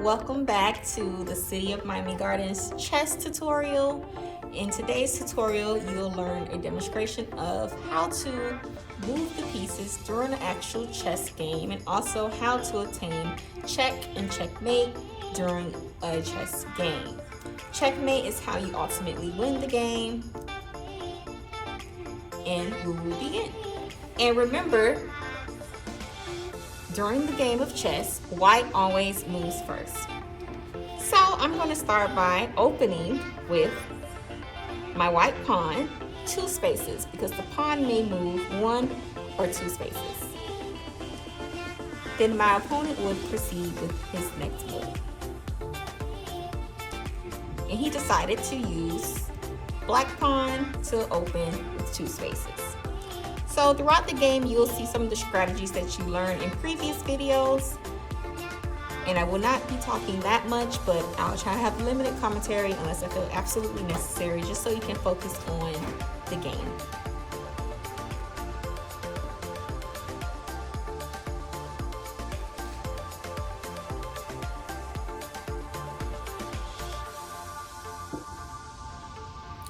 welcome back to the City of Miami Gardens chess tutorial. In today's tutorial, you'll learn a demonstration of how to move the pieces during an actual chess game and also how to attain check and checkmate during a chess game. Checkmate is how you ultimately win the game, and we will begin. And remember, during the game of chess, white always moves first. So I'm going to start by opening with my white pawn 2 spaces because the pawn may move 1 or 2 spaces. Then my opponent would proceed with his next move. And he decided to use black pawn to open with 2 spaces. So throughout the game, you'll see some of the strategies that you learned in previous videos. And I will not be talking that much, but I'll try to have limited commentary unless I feel absolutely necessary, just so you can focus on the game.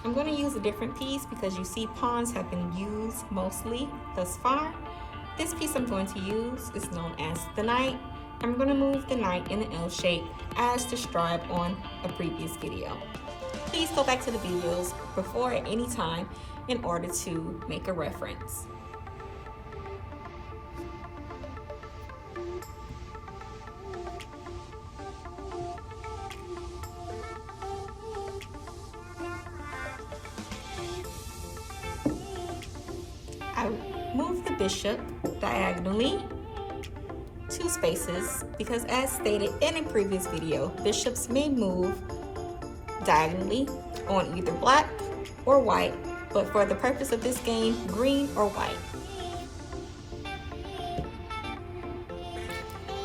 I'm going to use a different piece because you see pawns have been used mostly thus far. This piece I'm going to use is known as the knight. I'm going to move the knight in an L shape as described on a previous video. Please go back to the videos before at any time in order to make a reference. I move the bishop diagonally 2 spaces because, as stated in a previous video, bishops may move diagonally on either black or white, but for the purpose of this game, green or white.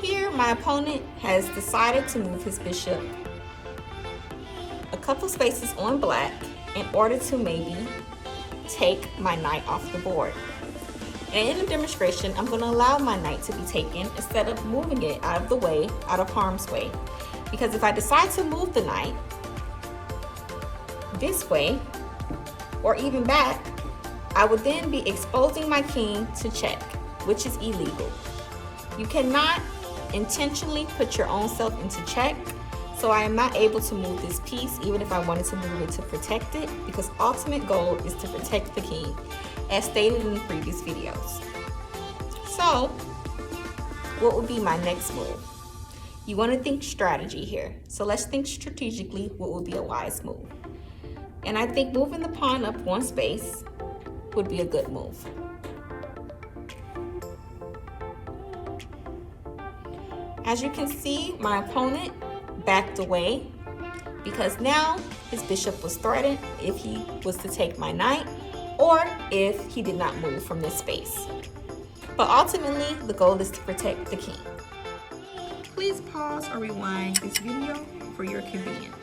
Here, my opponent has decided to move his bishop a couple spaces on black in order to maybe take my knight off the board. And in the demonstration, I'm going to allow my knight to be taken instead of moving it out of the way, out of harm's way. Because if I decide to move the knight this way, or even back, I would then be exposing my king to check, which is illegal. You cannot intentionally put your own self into check, so I am not able to move this piece even if I wanted to move it to protect it, because ultimate goal is to protect the king, as stated in the previous videos. So, what would be my next move? You want to think strategy here. So let's think strategically what would be a wise move. And I think moving the pawn up 1 space would be a good move. As you can see, my opponent backed away because now his bishop was threatened if he was to take my knight or if he did not move from this space. But ultimately, the goal is to protect the king. Please pause or rewind this video for your convenience.